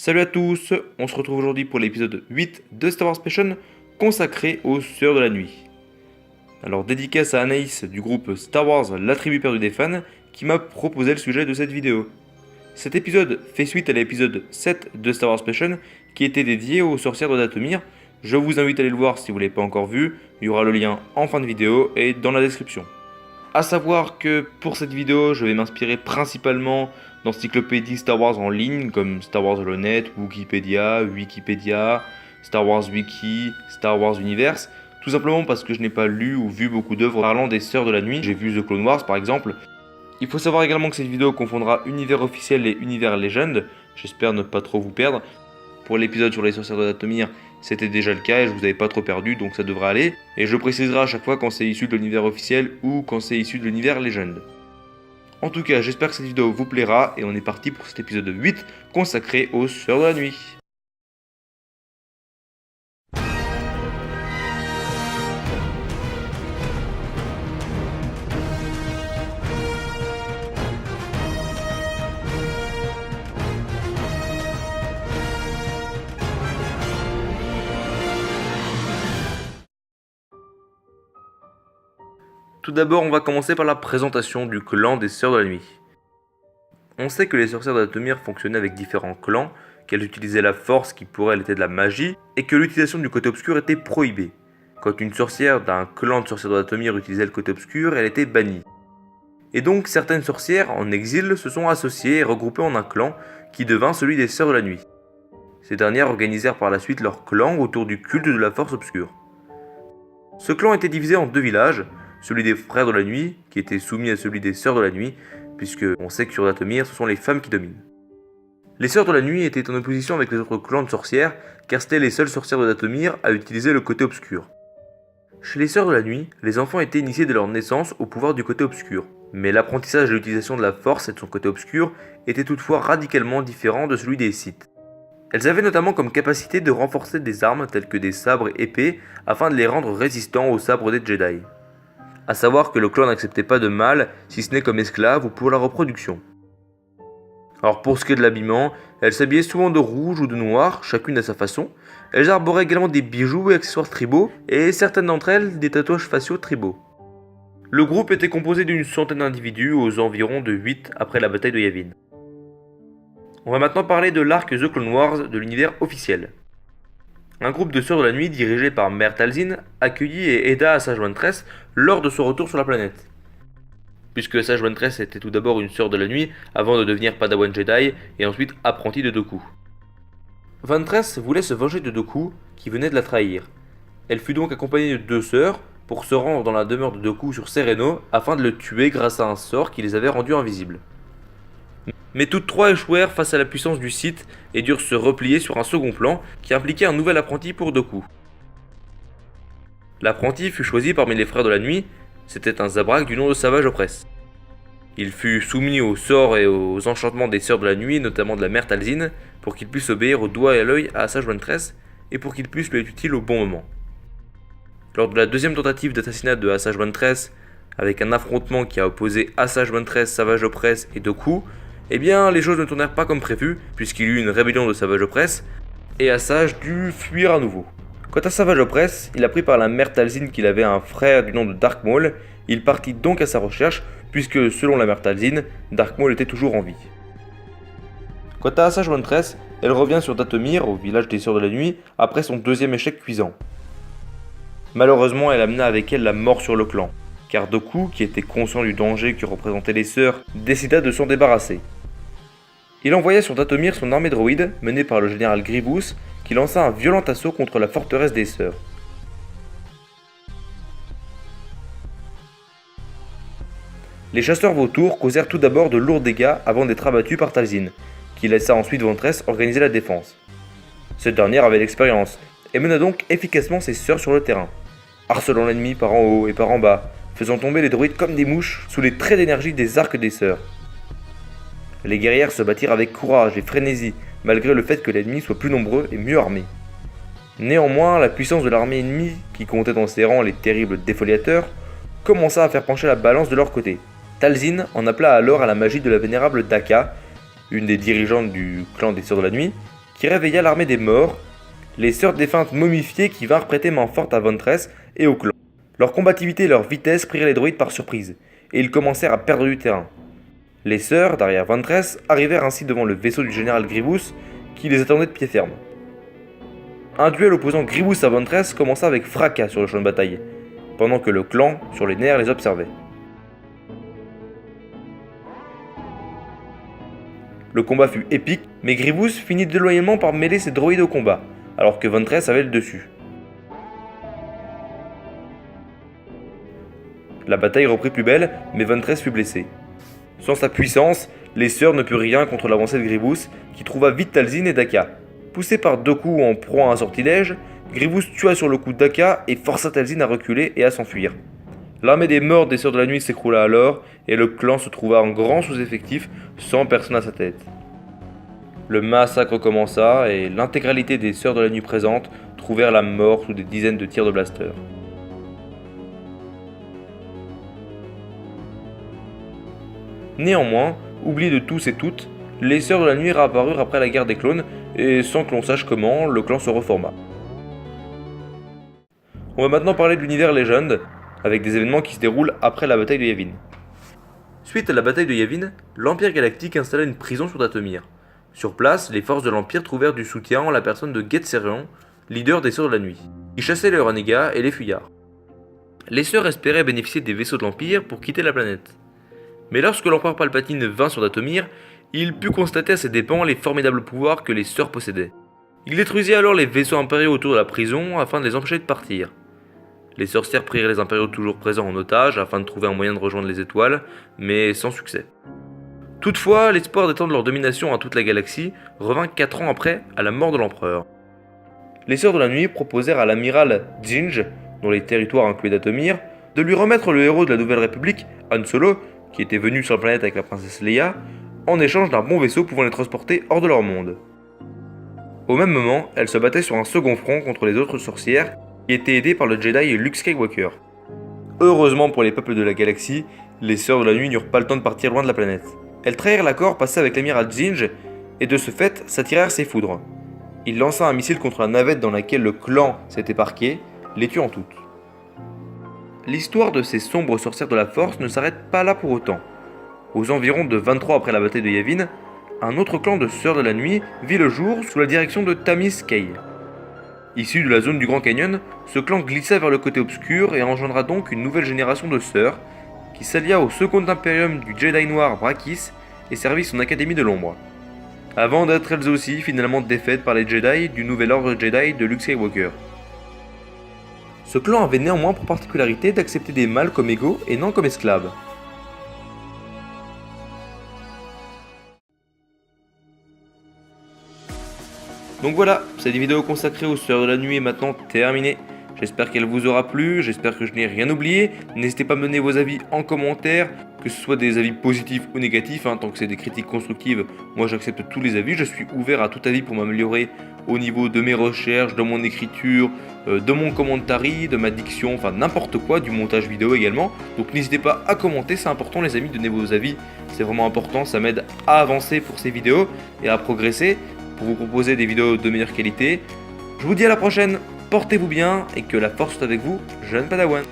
Salut à tous, on se retrouve aujourd'hui pour l'épisode 8 de Star Wars Passion consacré aux Sœurs de la Nuit. Alors dédicace à Anaïs du groupe Star Wars La Tribu Perdue des Fans qui m'a proposé le sujet de cette vidéo. Cet épisode fait suite à l'épisode 7 de Star Wars Passion qui était dédié aux sorcières de Dathomir. Je vous invite à aller le voir si vous ne l'avez pas encore vu, il y aura le lien en fin de vidéo et dans la description. A savoir que pour cette vidéo, je vais m'inspirer principalement d'encyclopédies Star Wars en ligne comme Star Wars le Net, Wikipédia, Star Wars Wiki, Star Wars Universe, tout simplement parce que je n'ai pas lu ou vu beaucoup d'œuvres parlant des Sœurs de la Nuit. J'ai vu The Clone Wars par exemple. Il faut savoir également que cette vidéo confondra univers officiel et univers légende. J'espère ne pas trop vous perdre. Pour l'épisode sur les sorcières de Dathomir, c'était déjà le cas et je vous avais pas trop perdu, donc ça devrait aller. Et je préciserai à chaque fois quand c'est issu de l'univers officiel ou quand c'est issu de l'univers légende. En tout cas, j'espère que cette vidéo vous plaira et on est parti pour cet épisode 8 consacré aux Sœurs de la Nuit. Tout d'abord, on va commencer par la présentation du clan des Sœurs de la Nuit. On sait que les sorcières de Dathomir fonctionnaient avec différents clans, qu'elles utilisaient la force qui pour elles était de la magie, et que l'utilisation du côté obscur était prohibée. Quand une sorcière d'un clan de sorcières de Dathomir utilisait le côté obscur, elle était bannie. Et donc certaines sorcières en exil se sont associées et regroupées en un clan qui devint celui des Sœurs de la Nuit. Ces dernières organisèrent par la suite leur clan autour du culte de la force obscure. Ce clan était divisé en deux villages, celui des Frères de la Nuit, qui était soumis à celui des Sœurs de la Nuit, puisque on sait que sur Dathomir, ce sont les femmes qui dominent. Les Sœurs de la Nuit étaient en opposition avec les autres clans de sorcières, car c'étaient les seules sorcières de Dathomir à utiliser le côté obscur. Chez les Sœurs de la Nuit, les enfants étaient initiés dès leur naissance au pouvoir du côté obscur, mais l'apprentissage de l'utilisation de la force et de son côté obscur était toutefois radicalement différent de celui des Sith. Elles avaient notamment comme capacité de renforcer des armes telles que des sabres et épées afin de les rendre résistants aux sabres des Jedi. A savoir que le clan n'acceptait pas de mâles, si ce n'est comme esclaves ou pour la reproduction. Alors pour ce qui est de l'habillement, elles s'habillaient souvent de rouge ou de noir, chacune à sa façon. Elles arboraient également des bijoux et accessoires tribaux, et certaines d'entre elles des tatouages faciaux tribaux. Le groupe était composé d'une centaine d'individus aux environs de 8 après la bataille de Yavin. On va maintenant parler de l'arc The Clone Wars de l'univers officiel. Un groupe de Sœurs de la Nuit dirigé par Mère Talzin accueillit et aida Asajj Ventress lors de son retour sur la planète. Puisque Asajj Ventress était tout d'abord une Sœur de la Nuit avant de devenir Padawan Jedi et ensuite apprentie de Dooku. Ventress voulait se venger de Dooku qui venait de la trahir. Elle fut donc accompagnée de deux sœurs pour se rendre dans la demeure de Dooku sur Serenno afin de le tuer grâce à un sort qui les avait rendus invisibles. Mais toutes trois échouèrent face à la puissance du Sith et durent se replier sur un second plan qui impliquait un nouvel apprenti pour Dooku. L'apprenti fut choisi parmi les Frères de la Nuit, c'était un Zabrak du nom de Savage Opress. Il fut soumis aux sorts et aux enchantements des Sœurs de la Nuit, notamment de la Mère Talzin, pour qu'il puisse obéir au doigt et à l'œil à Asajj Ventress et pour qu'il puisse lui être utile au bon moment. Lors de la deuxième tentative d'assassinat de Asajj Ventress, avec un affrontement qui a opposé Asajj Ventress, Savage Opress et Dooku, eh bien, les choses ne tournèrent pas comme prévu, puisqu'il y eut une rébellion de Savage Opress, et Asajj dut fuir à nouveau. Quant à Savage Opress, il apprit par la Mère Talzin qu'il avait un frère du nom de Dark Maul, il partit donc à sa recherche, puisque selon la Mère Talzin, Dark Maul était toujours en vie. Quant à Asajj Ventress, elle revient sur Dathomir, au village des Sœurs de la Nuit, après son deuxième échec cuisant. Malheureusement, elle amena avec elle la mort sur le clan, car Dooku, qui était conscient du danger que représentaient les Sœurs, décida de s'en débarrasser. Il envoya sur Dathomir son armée droïde, menée par le général Grievous, qui lança un violent assaut contre la forteresse des Sœurs. Les chasseurs vautours causèrent tout d'abord de lourds dégâts avant d'être abattus par Talzin, qui laissa ensuite Ventress organiser la défense. Cette dernière avait l'expérience, et mena donc efficacement ses sœurs sur le terrain, harcelant l'ennemi par en haut et par en bas, faisant tomber les droïdes comme des mouches sous les traits d'énergie des arcs des Sœurs. Les guerrières se battirent avec courage et frénésie, malgré le fait que l'ennemi soit plus nombreux et mieux armé. Néanmoins, la puissance de l'armée ennemie, qui comptait dans ses rangs les terribles défoliateurs, commença à faire pencher la balance de leur côté. Talzin en appela alors à la magie de la vénérable Daka, une des dirigeantes du clan des Sœurs de la Nuit, qui réveilla l'armée des morts, les sœurs défuntes momifiées qui vinrent prêter main forte à Ventress et au clan. Leur combativité et leur vitesse prirent les droïdes par surprise, et ils commencèrent à perdre du terrain. Les sœurs, derrière Ventress, arrivèrent ainsi devant le vaisseau du général Grievous, qui les attendait de pied ferme. Un duel opposant Grievous à Ventress commença avec fracas sur le champ de bataille, pendant que le clan, sur les nerfs, les observait. Le combat fut épique, mais Grievous finit déloyalement par mêler ses droïdes au combat, alors que Ventress avait le dessus. La bataille reprit plus belle, mais Ventress fut blessée. Sans sa puissance, les sœurs ne purent rien contre l'avancée de Grievous, qui trouva vite Talzin et Daka. Poussé par Dooku en proie à un sortilège, Grievous tua sur le coup Daka et força Talzin à reculer et à s'enfuir. L'armée des morts des Sœurs de la Nuit s'écroula alors, et le clan se trouva en grand sous-effectif, sans personne à sa tête. Le massacre commença, et l'intégralité des Sœurs de la Nuit présentes trouvèrent la mort sous des dizaines de tirs de blaster. Néanmoins, oubliés de tous et toutes, les Sœurs de la Nuit réapparurent après la guerre des clones, et sans que l'on sache comment, le clan se reforma. On va maintenant parler de l'univers Legend, avec des événements qui se déroulent après la bataille de Yavin. Suite à la bataille de Yavin, l'Empire Galactique installa une prison sur Dathomir. Sur place, les forces de l'Empire trouvèrent du soutien en la personne de Geth-Serion, leader des Sœurs de la Nuit, qui chassait les renégats et les fuyards. Les Sœurs espéraient bénéficier des vaisseaux de l'Empire pour quitter la planète. Mais lorsque l'empereur Palpatine vint sur Dathomir, il put constater à ses dépens les formidables pouvoirs que les Sœurs possédaient. Il détruisit alors les vaisseaux impériaux autour de la prison afin de les empêcher de partir. Les sorcières prirent les impériaux toujours présents en otage afin de trouver un moyen de rejoindre les étoiles, mais sans succès. Toutefois, l'espoir d'étendre leur domination à toute la galaxie revint 4 ans après, à la mort de l'empereur. Les Sœurs de la Nuit proposèrent à l'amiral Ginge, dont les territoires incluaient Dathomir, de lui remettre le héros de la Nouvelle République, Han Solo, qui était venu sur la planète avec la princesse Leia, en échange d'un bon vaisseau pouvant les transporter hors de leur monde. Au même moment, elles se battaient sur un second front contre les autres sorcières, qui étaient aidées par le Jedi Luke Skywalker. Heureusement pour les peuples de la galaxie, les Sœurs de la Nuit n'eurent pas le temps de partir loin de la planète. Elles trahirent l'accord passé avec l'amiral Ginge, et de ce fait s'attirèrent ses foudres. Il lança un missile contre la navette dans laquelle le clan s'était parqué, les tuant toutes. L'histoire de ces sombres sorcières de la Force ne s'arrête pas là pour autant. Aux environs de 23 après la bataille de Yavin, un autre clan de Sœurs de la Nuit vit le jour sous la direction de Tamis Kay. Issu de la zone du Grand Canyon, ce clan glissa vers le côté obscur et engendra donc une nouvelle génération de sœurs, qui s'allia au second impérium du Jedi Noir Brakis et servit son académie de l'ombre. Avant d'être elles aussi finalement défaites par les Jedi du nouvel ordre Jedi de Luke Skywalker. Ce clan avait néanmoins pour particularité d'accepter des mâles comme égaux et non comme esclaves. Donc voilà, cette vidéo consacrée aux Sœurs de la Nuit est maintenant terminée. J'espère qu'elle vous aura plu, j'espère que je n'ai rien oublié. N'hésitez pas à me donner vos avis en commentaire, que ce soit des avis positifs ou négatifs, tant que c'est des critiques constructives, moi j'accepte tous les avis, je suis ouvert à tout avis pour m'améliorer au niveau de mes recherches, de mon écriture, de mon commentary, de ma diction, enfin n'importe quoi, du montage vidéo également. Donc n'hésitez pas à commenter, c'est important les amis, donnez vos avis, c'est vraiment important, ça m'aide à avancer pour ces vidéos et à progresser, pour vous proposer des vidéos de meilleure qualité. Je vous dis à la prochaine, portez-vous bien et que la force soit avec vous, jeune Padawan.